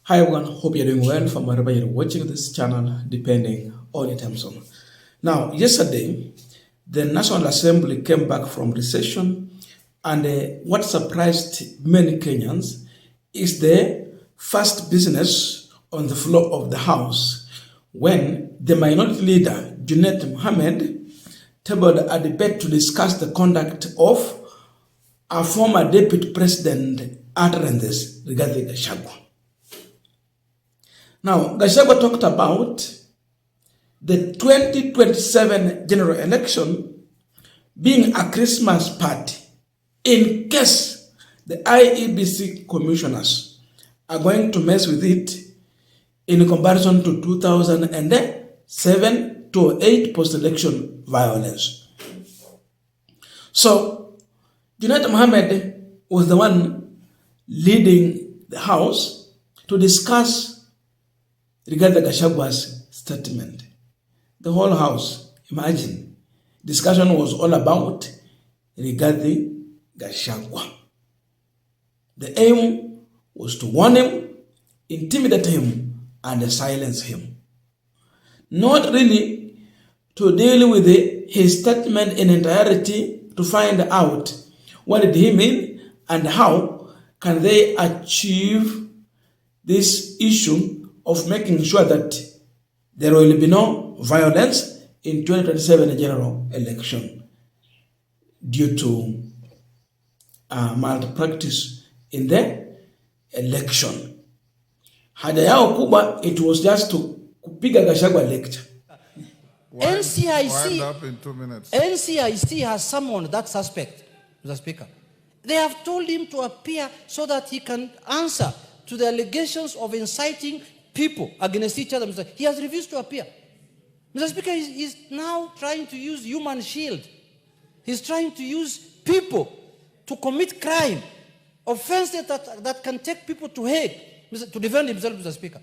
Hi everyone, hope you're doing well from wherever you're watching this channel, depending on your time zone. Now, yesterday, the National Assembly came back from recession, and what surprised many Kenyans is the first business on the floor of the House when the minority leader, Junet Mohammed, tabled a debate to discuss the conduct of a former deputy president utterances regarding Gachagwa. Now, Gachagwa talked about the 2027 general election being a Christmas party in case the IEBC commissioners are going to mess with it in comparison to 2007 to 8 post-election violence. So, Junet Mohammed was the one leading the House to discuss regarding Gachagwa's statement. The whole House, imagine, discussion was all about regarding Gachagwa. The aim was to warn him, intimidate him, and silence him. Not really to deal with his statement in entirety to find out what did he mean and how can they achieve this issue of making sure that there will be no violence in 2027 general election due to malpractice in the election. Haja yao kubwa, it was just to kupiga Gachagwa lecture. NCIC has summoned that suspect, Mr. Speaker. They have told him to appear so that he can answer to the allegations of inciting people against each other. He has refused to appear. Mr. Speaker, he's now trying to use human shield. He's trying to use people to commit crime, offenses that can take people to Hague to defend himself, Mr. Speaker.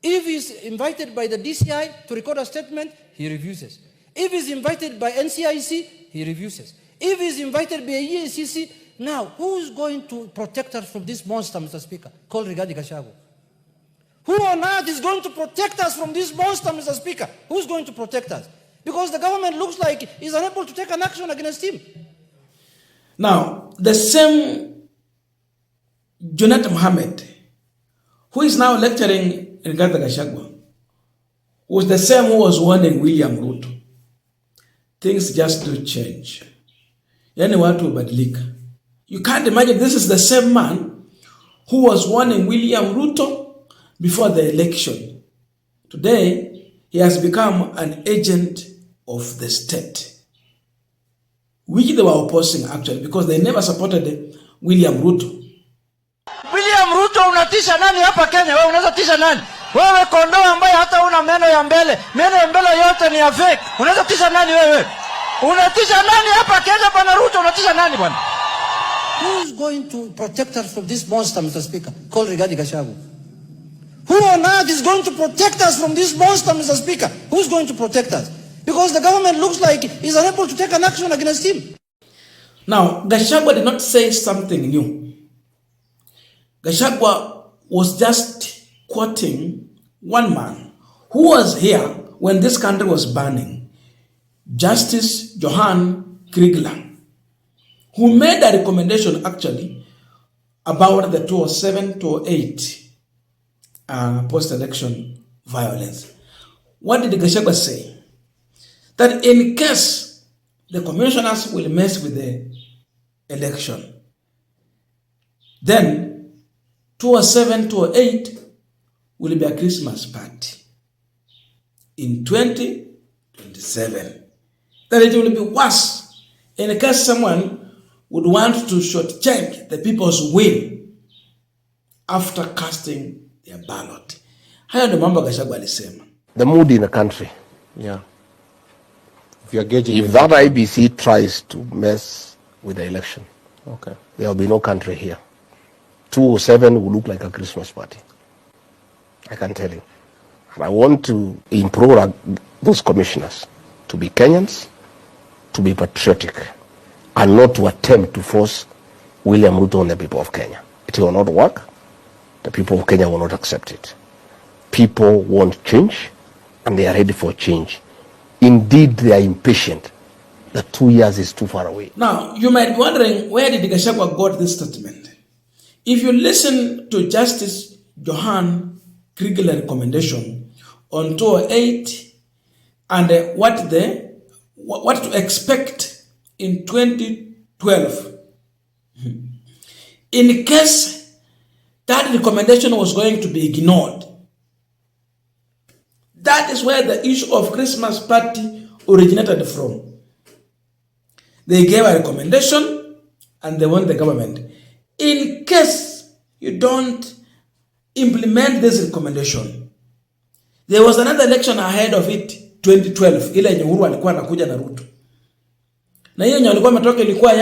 If he's invited by the DCI to record a statement, he refuses. If he's invited by NCIC, he refuses. If he's invited by EACC, now who's going to protect us from this monster, Mr. Speaker, called Rigathi Gachagua? Who on earth is going to protect us from this monster, Mr. Speaker? Who's going to protect us? Because the government looks like it's unable to take an action against him. Now, the same Junet Mohammed, who is now lecturing in Gachagwa, was the same who was warning William Ruto. Things just do change. Yani watu badilika. You can't imagine this is the same man who was warning William Ruto before the election. Today, he has become an agent of the state, which they were opposing actually because they never supported William Ruto. William Ruto, unatisha nani hapa Kenya? Wewe unaweza tisha nani? Wewe kondoo ambaye hata una meno ya mbele yote ni ya fake. Unaweza tisha nani wewe? Unatisha nani hapa Kenya bwana Ruto? Unatisha nani bwana? Who's going to protect us from this monster, Mr. Speaker, called Rigathi Gachagua? Who on earth is going to protect us from this monster, Mr. Speaker? Who's going to protect us? Because the government looks like it's unable to take an action against him. Now, Gachagua did not say something new. Gachagua was just quoting one man who was here when this country was burning, Justice Johan Kriegler, who made a recommendation actually about the 2007-2008 post-election violence. What did Gachagua say? That in case the commissioners will mess with the election, then 2007-2008 will be a Christmas party in 2027. That it will be worse in case someone would want to shortchange the people's will after casting their ballot. Hayo ndio mambo Gachagua alisema. The mood in the country. Yeah. If that IBC tries to mess with the election, okay, there will be no country here. 2007 will look like a Christmas party. I can tell you. And I want to implore those commissioners to be Kenyans, to be patriotic, and not to attempt to force William Ruto on the people of Kenya. It will not work. the people of Kenya will not accept it. People want change, and they are ready for change. Indeed, they are impatient. The 2 years is too far away. Now, you might be wondering, where did Gachagwa got this statement? If you listen to Justice Johan Kriegler's recommendation on 208 and what to expect in 2012, in case that recommendation was going to be ignored, that is where the issue of Christmas party originated from. They gave a recommendation and they want the government. In case you don't implement this recommendation, there was another election ahead of it, 2012, ile yenye Uhuru alikuwa anakuja na Ruto. Na hiyo yenye alikuwa ametoka ilikuwa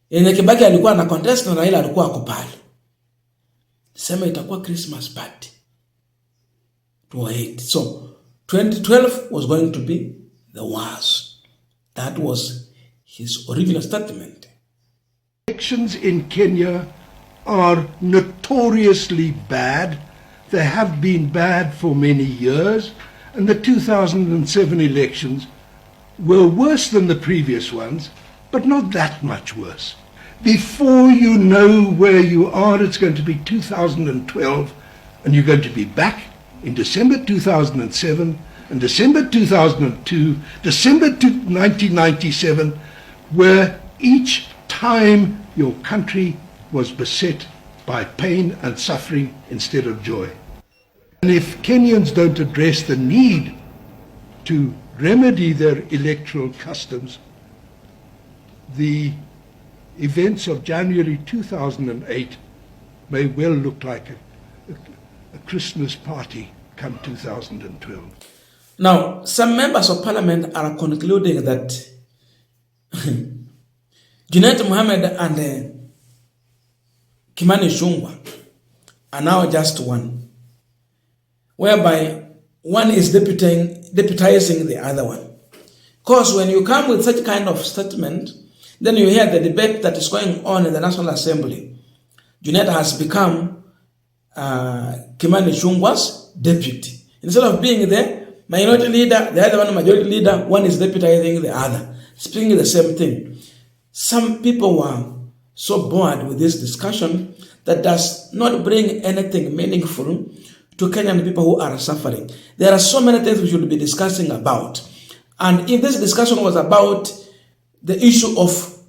yenye Kibaki alikuwa na contest na Raila alikuwa ako pale. Sema itakuwa Christmas party. 208. So 2012 was going to be the worst. That was his original statement. Elections in Kenya are notoriously bad. They have been bad for many years, and the 2007 elections were worse than the previous ones, but not that much worse. Before you know where you are, it's going to be 2012, and you're going to be back in December 2007, and December 2002, December 1997, where each time your country was beset by pain and suffering instead of joy. And if Kenyans don't address the need to remedy their electoral customs, the events of January 2008 may well look like a Christmas party come 2012. Now, some members of parliament are concluding that Junet Mohammed and Kimani Ichung'wah are now just one, whereby one is deputizing the other one. Because when you come with such kind of statement, then you hear the debate that is going on in the National Assembly. Junet has become Kimani Ichung'wah's deputy. Instead of being the minority leader, the other one majority leader, one is deputizing the other, speaking the same thing. Some people were so bored with this discussion that does not bring anything meaningful to Kenyan people who are suffering. There are so many things we should be discussing about. And if this discussion was about the issue of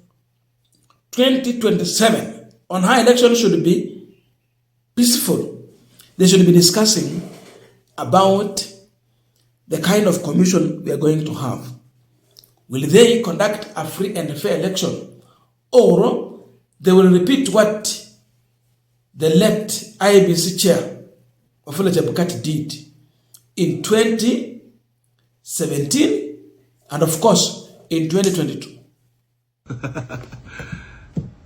2027, on how elections should be peaceful, they should be discussing about the kind of commission we are going to have. Will they conduct a free and fair election, or they will repeat what the late IEBC chair, Wafula Chebukati, did in 2017 and of course in 2022?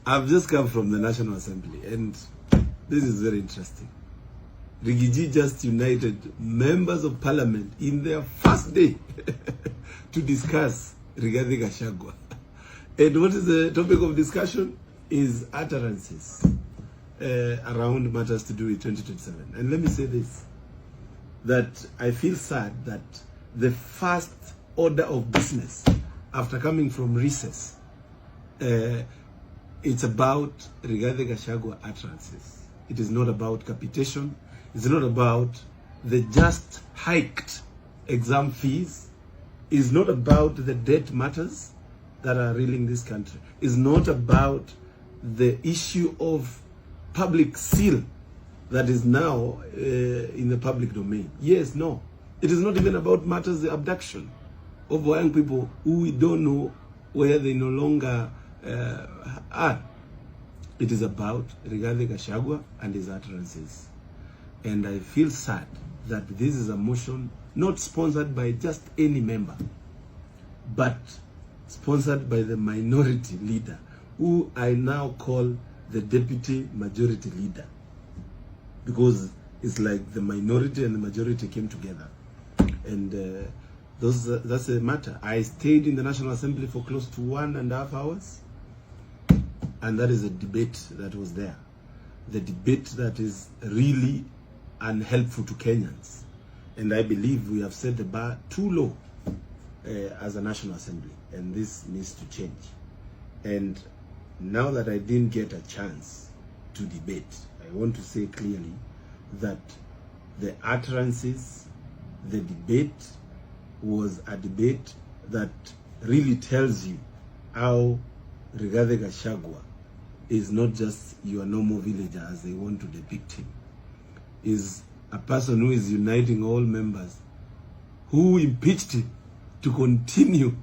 I've just come from the National Assembly and this is very interesting. Rigiji just united members of parliament in their first day to discuss regarding Gachagwa. And what is the topic of discussion is utterances around matters to do with 2027. And let me say this, that I feel sad that the first order of business after coming from recess, it's about regarding Gachagwa utterances. It is not about capitation. It's not about the just hiked exam fees. It's not about the debt matters that are reeling this country. It's not about the issue of public seal that is now in the public domain. Yes, no. It is not even about matters of abduction of young people who we don't know where they no longer are. It is about regarding Gachagwa and his utterances. And I feel sad that this is a motion not sponsored by just any member, but sponsored by the minority leader, who I now call the deputy majority leader, because it's like the minority and the majority came together. And that's a matter. I stayed in the National Assembly for close to 1.5 hours, and that is a debate that was there. the debate that is really unhelpful to Kenyans. And I believe we have set the bar too low as a National Assembly, and this needs to change. And now that I didn't get a chance to debate, I want to say clearly that the utterances, the debate was a debate that really tells you how Rigathi Gachagua is not just your normal villager as they want to depict him. Is a person who is uniting all members who impeached him to continue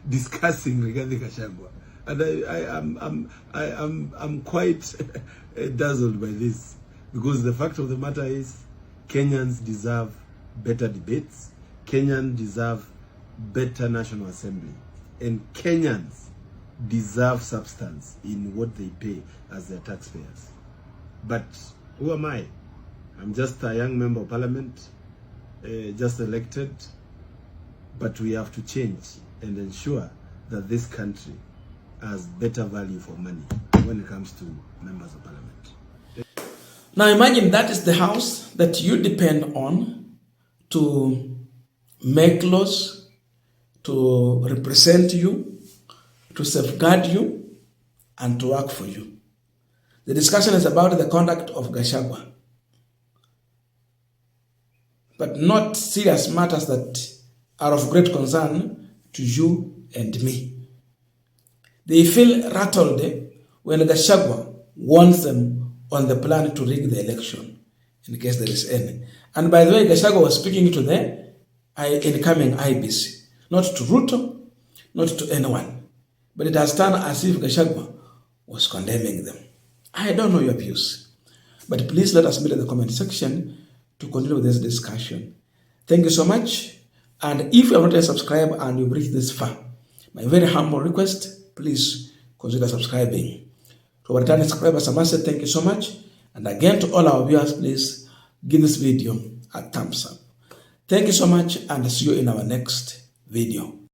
discussing Rigathi Gachagua. And I'm quite dazzled by this, because the fact of the matter is Kenyans deserve better debates, Kenyans deserve better National Assembly, and Kenyans deserve substance in what they pay as their taxpayers. But who am I? I'm just a young member of Parliament, just elected, but we have to change and ensure that this country has better value for money when it comes to members of Parliament. Now imagine that is the house that you depend on to make laws, to represent you, to safeguard you, and to work for you. The discussion is about the conduct of Gachagua, but not serious matters that are of great concern to you and me. They feel rattled when Gachagua warns them on the plan to rig the election, in case there is any. And by the way, Gachagua was speaking to the incoming IBC, not to Ruto, not to anyone. But it has turned as if Gachagua was condemning them. I don't know your views, but please let us meet in the comment section to continue with this discussion. Thank you so much. And if you have not yet subscribed and you've reached this far, my very humble request, please consider subscribing. To our returning subscribers, I must say thank you so much. And again, to all our viewers, please give this video a thumbs up. Thank you so much, and see you in our next video.